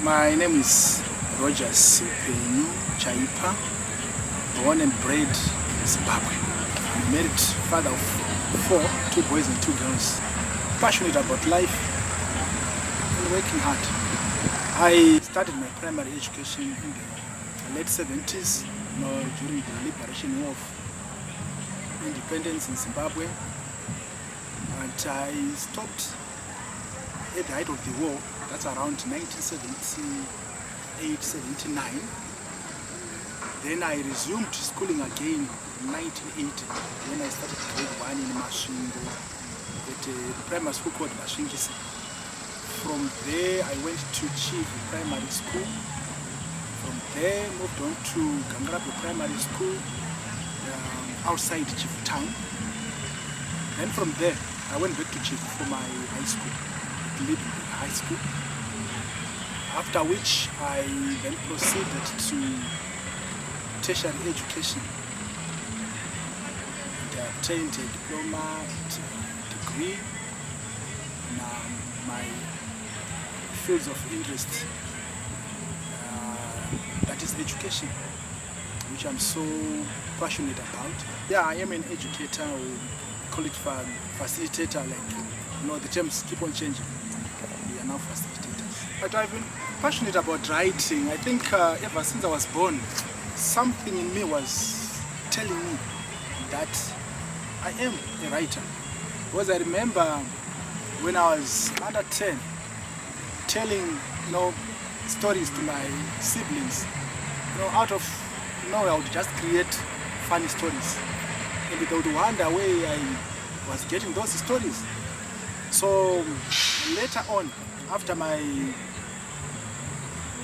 My name is Rodgers Chaipa, born and bred in Zimbabwe. I'm married, father of 4, 2 boys and 2 girls. Passionate about life and working hard. I started my primary education in the late 70s, during the liberation war of independence in Zimbabwe. And I stopped at the height of the war, that's around 1978, 79. Then I resumed schooling again in 1980 when I started grade 1 in Masvingo at a primary school called Masvingisi. From there I went to Chief Primary School. From there moved on to Gangarapu Primary School outside Chief Town. Then from there I went back to Chief for my high school, High School. After which I then proceeded to tertiary education. And I obtained a diploma, degree in my fields of interest, that is education, which I'm so passionate about. Yeah, I am an educator, or call it facilitator, the terms keep on changing. We are now facilitators. But I've been passionate about writing. I think ever since I was born, something in me was telling me that I am a writer. Because I remember when I was under 10, telling stories to my siblings. Out of nowhere I would just create funny stories. And they would wonder where I was getting those stories. So later on, after my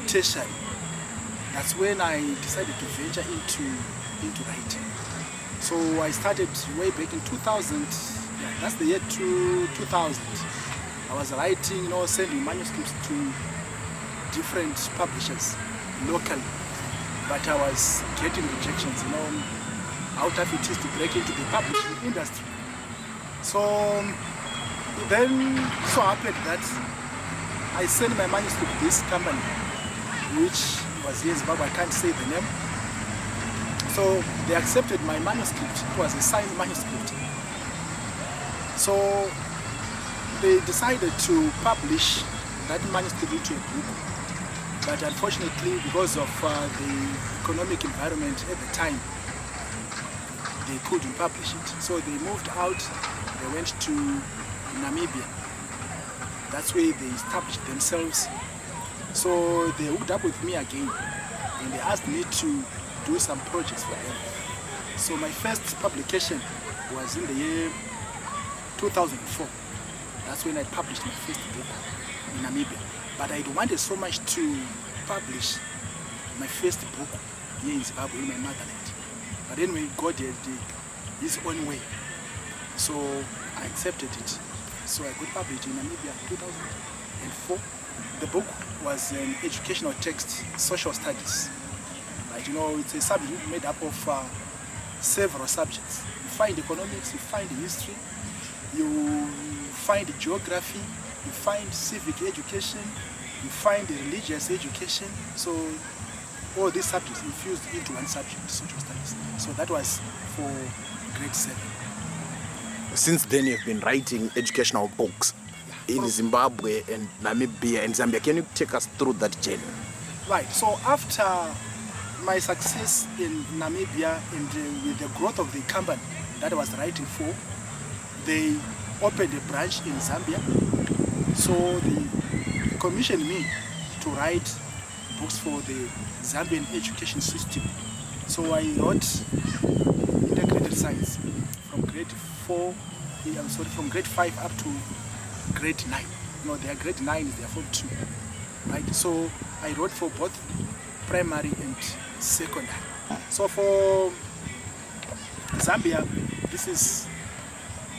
tertiary, that's when I decided to venture into writing. So I started way back in 2000, that's the year 2000. I was writing, sending manuscripts to different publishers locally, but I was getting rejections, how tough it is to break into the publishing industry. So then so happened that I sent my manuscript to this company, which was here in Zimbabwe, I can't say the name. So they accepted my manuscript. It was a signed manuscript. So they decided to publish that manuscript into a book. But unfortunately, because of the economic environment at the time, they couldn't publish it. So they moved out, they went to Namibia. That's where they established themselves. So they hooked up with me again and they asked me to do some projects for them. So my first publication was in the year 2004. That's when I published my first book in Namibia. But I wanted so much to publish my first book here in Zimbabwe, in my motherland. But anyway, God did his own way. So I accepted it. So I got published in Namibia in 2004. The book was an educational text, social studies. It's a subject made up of several subjects. You find economics, you find history, you find geography, you find civic education, you find religious education. So all these subjects infused into one subject, social studies. So that was for grade 7. Since then you've been writing educational books in Zimbabwe and Namibia and Zambia. Can you take us through that journey? Right, so after my success in Namibia and with the growth of the company that I was writing for, they opened a branch in Zambia. So they commissioned me to write books for the Zambian education system. So I wrote integrated science from grade 5 up to grade 9. They are grade 9, they are form 2. Right? So I wrote for both primary and secondary. So for Zambia, this is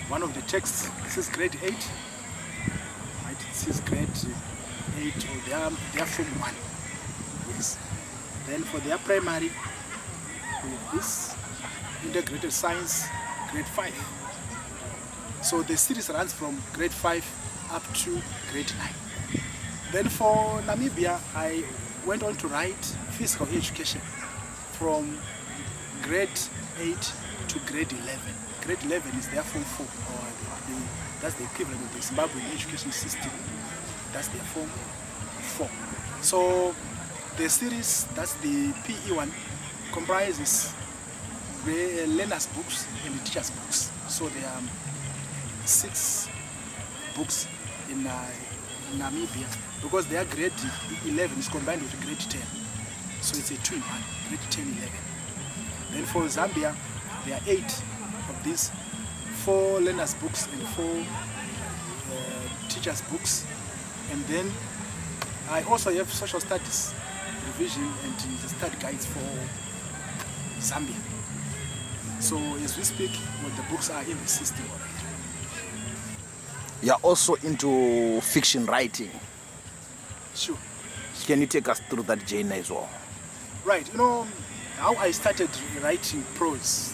one of the texts. This is grade 8. Right? This is grade 8, or they are form 1. Yes. Then for their primary, we have this integrated science, grade 5. So the series runs from grade 5 up to grade 9. Then for Namibia, I went on to write physical education from grade 8 to grade 11. Grade 11 is their form 4, or that's the equivalent of the Zimbabwean education system. That's their form 4. So the series, that's the PE one, comprises learners' books and the teachers' books. So there are 6 books in Namibia, because their grade 11 is combined with grade 10. So it's a 2-in-1, grade 10, 11. Then for Zambia, there are 8 of these, 4 learners' books and 4 teachers' books. And then I also have social studies revision and the study guides for Zambia. So as we speak, well, the books are in the system already. You're also into fiction writing. Sure. Can you take us through that journey as well? Right, how I started writing prose,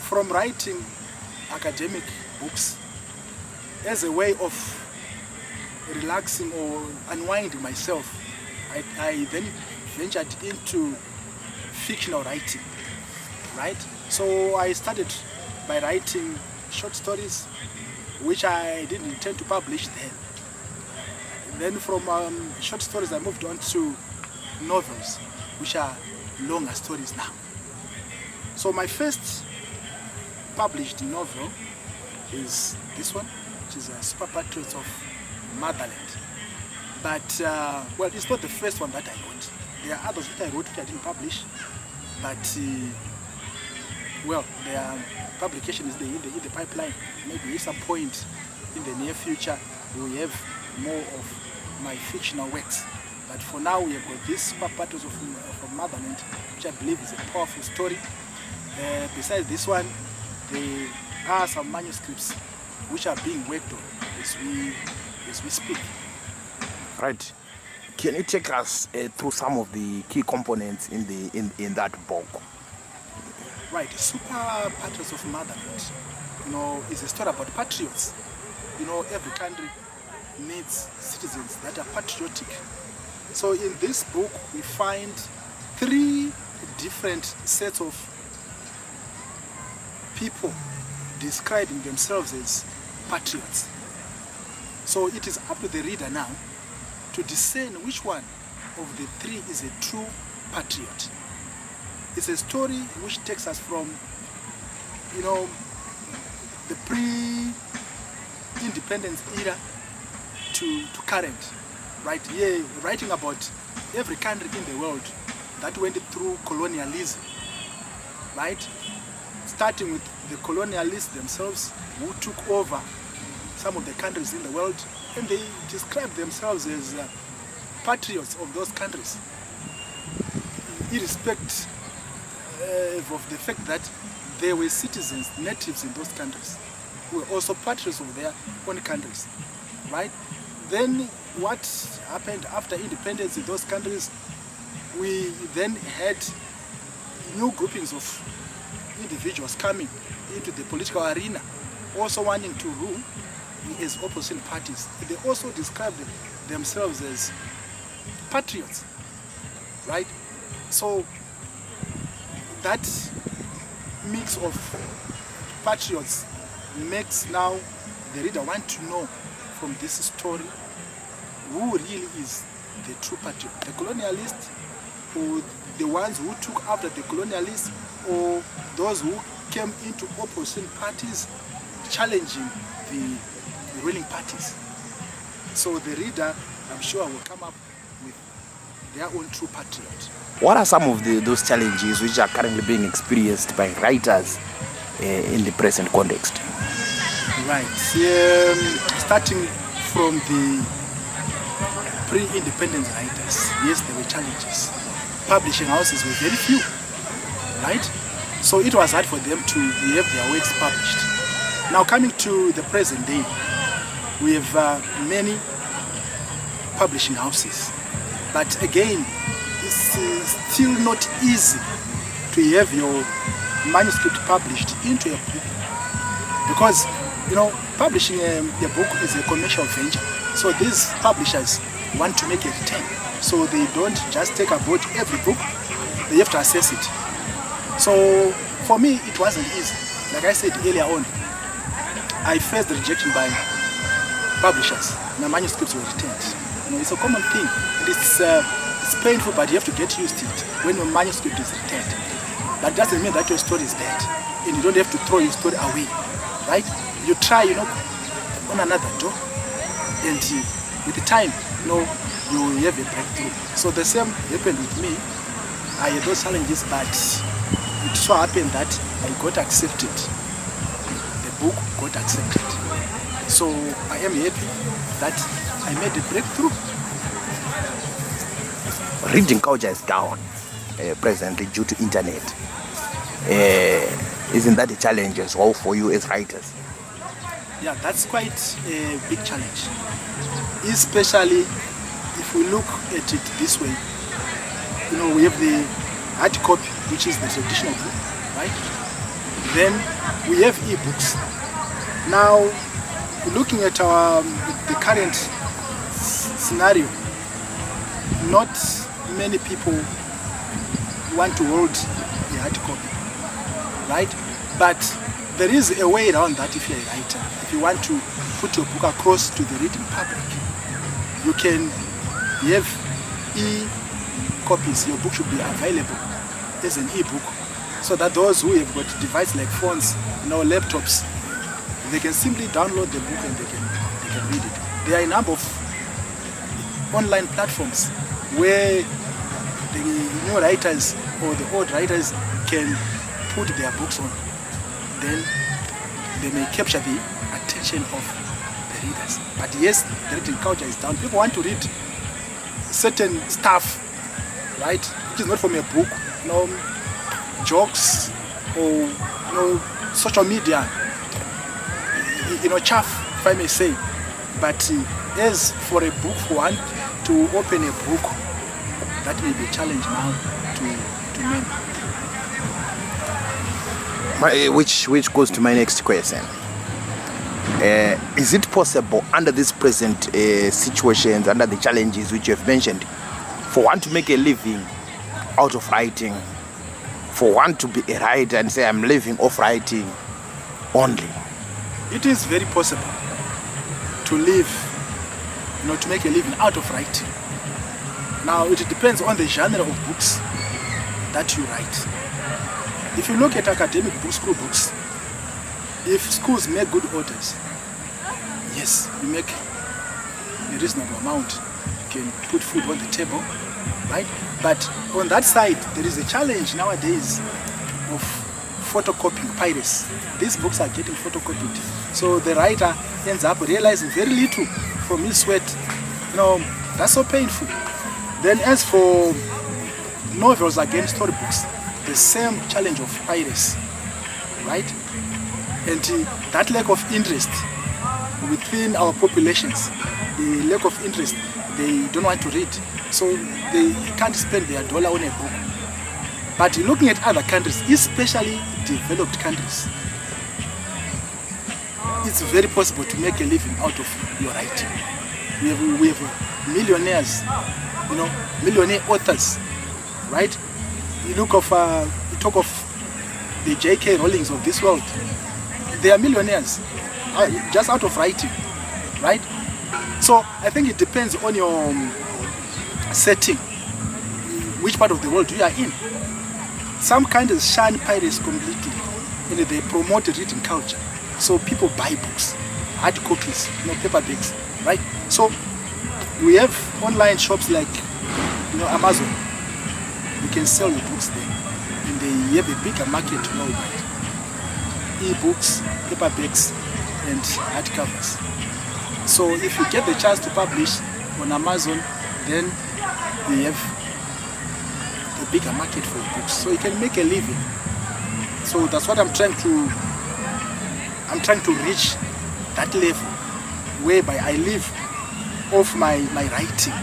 from writing academic books as a way of relaxing or unwinding myself, I then ventured into fictional writing, right? So I started by writing short stories, which I didn't intend to publish then. Then from short stories, I moved on to novels, which are longer stories now. So my first published novel is this one, which is Super Patriots of Motherland. But, well, it's not the first one that I wrote. There are others that I wrote which I didn't publish, but, well, their publication is in the pipeline. Maybe at some point in the near future, we have more of my fictional works. But for now, we have got this Super Patriots of Motherland, which I believe is a powerful story. Besides this one, there are some manuscripts which are being worked on as we speak. Right. Can you take us through some of the key components in that book? Right. Super Patriots of Motherland, is a story about patriots. Every country needs citizens that are patriotic. So in this book, we find 3 different sets of people describing themselves as patriots. So it is up to the reader now to discern which one of the 3 is a true patriot. It's a story which takes us from, the pre-independence era to current, right? Here, writing about every country in the world that went through colonialism, right? Starting with the colonialists themselves, who took over some of the countries in the world, and they describe themselves as patriots of those countries, irrespective of the fact that there were citizens, natives in those countries, who were also patriots of their own countries, right? Then what happened after independence in those countries, we then had new groupings of individuals coming into the political arena, also wanting to rule as opposition parties. They also described themselves as patriots, right? So that mix of patriots makes now the reader want to know from this story who really is the true patriot, the colonialists, or the ones who took after the colonialists, or those who came into opposition parties challenging the ruling parties. So the reader, I'm sure, will come up with their own true patriot. What are some of those challenges which are currently being experienced by writers in the present context? Right. Starting from the pre-independence writers, yes, there were challenges. Publishing houses were very few, right? So it was hard for them to have their works published. Now coming to the present day, we have many publishing houses, but again, it's still not easy to have your manuscript published into a book, because publishing a book is a commercial venture. So these publishers want to make a return. So they don't just take about every book, they have to assess it. So for me, it wasn't easy. Like I said earlier on, I faced rejection by publishers. My manuscripts were returned. You know, it's a common thing. And it's painful, but you have to get used to it when your manuscript is returned. That doesn't mean that your story is dead, and you don't have to throw your story away, right? You try, you know, on another door, and with the time, you know, you have a breakthrough. So the same happened with me. I had those challenges, but it so happened that I got accepted. The book got accepted. So I am happy that I made a breakthrough. Reading culture is down presently due to internet. Isn't that a challenge as well for you as writers? Yeah, that's quite a big challenge, especially if we look at it this way. You know, we have the hard copy, which is the traditional book, right? Then we have e-books. Now, looking at the current scenario, not many people want to hold a hard copy, right? But there is a way around that if you're a writer. If you want to put your book across to the reading public, you can have e-copies. Your book should be available as an e-book, so that those who have got devices like phones, you know, laptops, they can simply download the book and they can read it. There are a number of online platforms where the new writers or the old writers can put their books on. Then they may capture the attention of the readers. But yes, the reading culture is down. People want to read certain stuff, right, which is not from a book, you know, jokes or, you know, social media, you know, chaff, if I may say. But as for a book, for one to open a book, that may be a challenge now to many. Which goes to my next question. Is it possible under these present situations, under the challenges which you have mentioned, for one to make a living out of writing, for one to be a writer and say, I'm living off writing only? It is very possible to live, you know, to make a living out of writing. Now, it depends on the genre of books that you write. If you look at academic books, school books, if schools make good orders, yes, you make a reasonable amount. You can put food on the table, right? But on that side, there is a challenge nowadays of photocopying, piracy. These books are getting photocopied. So the writer ends up realizing very little from his sweat. You know, that's so painful. Then as for novels, again, storybooks, the same challenge of piracy, right? And that lack of interest within our populations, the lack of interest, they don't want to read, so they can't spend their dollar on a book. But looking at other countries, especially developed countries, it's very possible to make a living out of your writing. We have millionaires, you know, millionaire authors, right? You talk of the J.K. Rowlings of this world. They are millionaires just out of writing, right? So I think it depends on your setting, which part of the world you are in. Some countries shun piracy completely, and they promote reading culture. So people buy books, hard copies, you know, paperbacks, right? So we have online shops like, you know, Amazon. You can sell your books there, and they have a bigger market worldwide. E-books, paperbacks, and hardcovers. So if you get the chance to publish on Amazon, then we have a bigger market for books. So you can make a living. So that's what I'm trying to reach, that level whereby I live off my writing.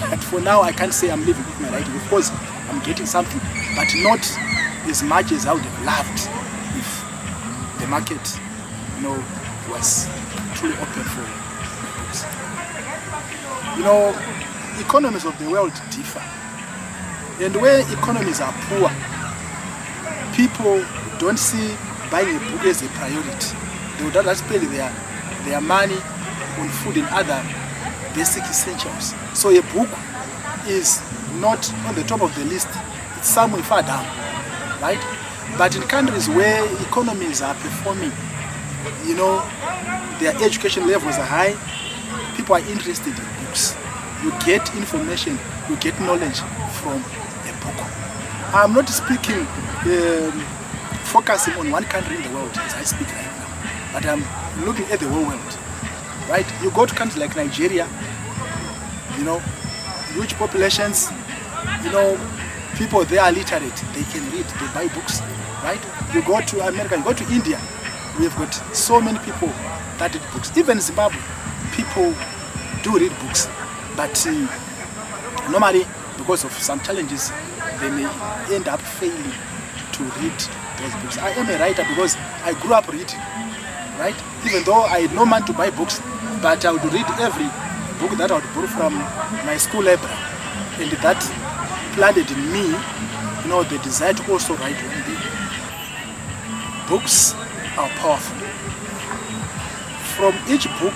But for now, I can't say I'm living off my writing. Of course, I'm getting something, but not as much as I would have loved if the market, you know, was truly open for books. You know, economies of the world differ. And where economies are poor, people don't see buying a book as a priority. They would rather spend their money on food and other basic essentials. So a book is not on the top of the list, it's somewhere far down, right? But in countries where economies are performing, you know, their education levels are high, people are interested in books. You get information, you get knowledge from a book. I'm not speaking, focusing on one country in the world as I speak right now, but I'm looking at the whole world, right? You go to countries like Nigeria, you know, huge populations, you know, people there are literate, they can read, they buy books, right? You go to America, you go to India, we've got so many people that read books. Even Zimbabwe, people do read books, but normally because of some challenges, they may end up failing to read those books. I am a writer because I grew up reading, right? Even though I had no money to buy books, but I would read every book that I would borrow from my school library, and that planted in me, you know, the desire to also write one day. Books are powerful. From each book,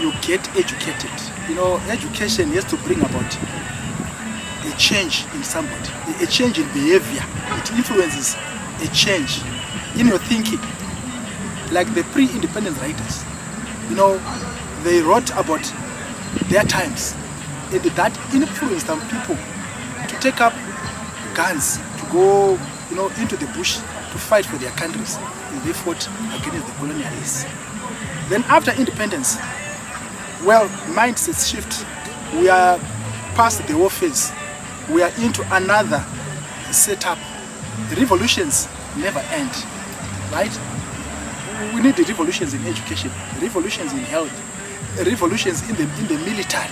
you get educated. You know, education has to bring about a change in somebody, a change in behavior. It influences a change in your thinking. Like the pre-independence writers, you know, they wrote about their times, and that influenced some people to take up guns, to go, you know, into the bush to fight for their countries, and they fought against the colonialists. Then after independence, well, mindsets shift. We are past the war phase. We are into another setup. Revolutions never end, right? We need the revolutions in education, revolutions in health, revolutions in the military,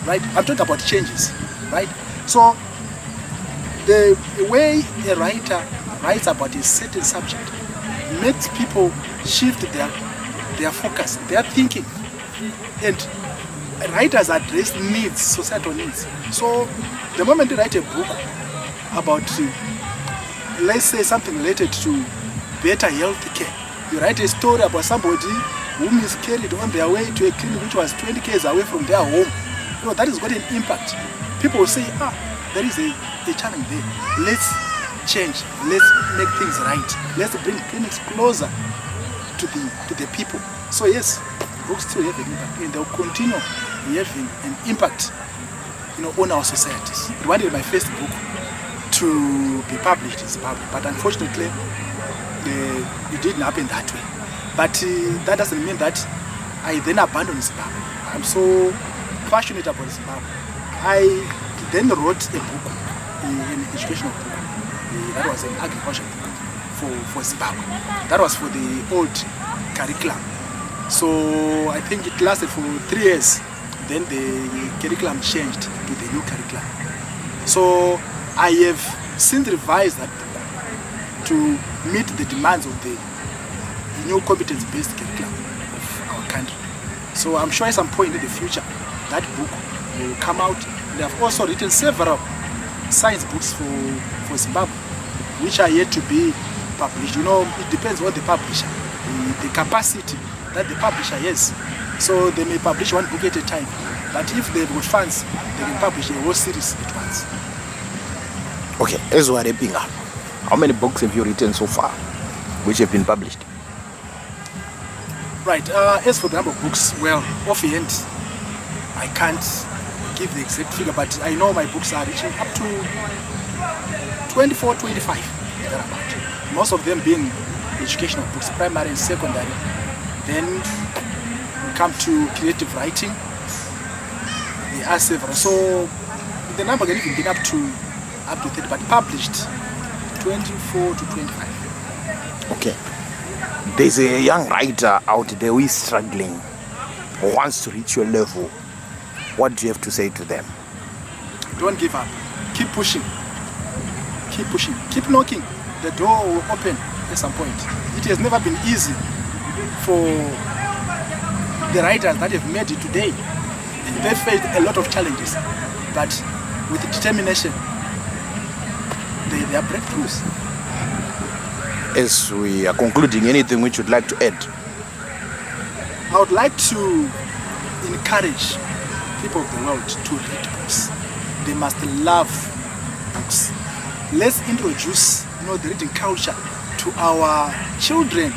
right? I'm talking about changes, right? So the way a writer writes about a certain subject makes people shift their focus, their thinking, and writers address needs, societal needs. So the moment you write a book about, let's say, something related to better health care, you write a story about somebody who miscarried on their way to a clinic which was 20 km away from their home, you know, that has got an impact. People will say, there is a challenge there. Let's change. Let's make things right. Let's bring clinics closer to the people. So yes, books still have an impact, and they'll continue having an impact, you know, on our societies. I wanted my first book to be published in Zimbabwe, but unfortunately, it didn't happen that way. But that doesn't mean that I then abandoned Zimbabwe. I'm so passionate about Zimbabwe. I then wrote a book, an educational book. That was an agriculture book for Zimbabwe. That was for the old curriculum. So I think it lasted for 3 years. Then the curriculum changed to the new curriculum. So I have since revised that book to meet the demands of the new competence-based curriculum of our country. So I'm sure at some point in the future, that book will come out. And I've also written several science books for Zimbabwe, which are yet to be published. You know, it depends on the publisher, the capacity that the publisher has. So they may publish one book at a time, but if they've got funds, they can publish a whole series at once. Okay, as we're wrapping up, how many books have you written so far which have been published? Right, as for the number of books, well, offhand, I can't give the exact figure, but I know my books are reaching up to 24, 25, thereabout. Most of them being educational books, primary and secondary. Then we come to creative writing. There are several. So the number can even be up to 30, but published 24 to 25. Okay. There's a young writer out there who is struggling, who wants to reach your level. What do you have to say to them? Don't give up. Keep pushing. Keep pushing. Keep knocking. The door will open at some point. It has never been easy for the writers that have made it today, they faced a lot of challenges, but with determination, they are breakthroughs. As we are concluding, anything which you'd like to add? I would like to encourage people of the world to read books. They must love books. Let's introduce, the reading culture to our children.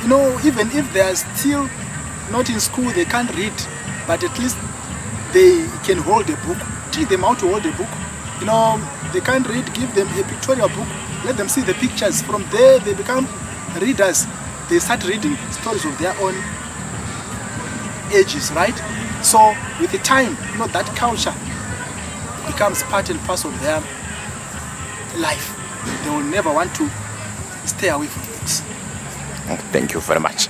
Even if they are still not in school, they can't read, but at least they can hold a book. Teach them how to hold a book. They can't read, give them a pictorial book, let them see the pictures. From there, they become readers. They start reading stories of their own ages, right? So with the time, that culture becomes part and parcel of their life. They will never want to stay away from books. Thank you very much.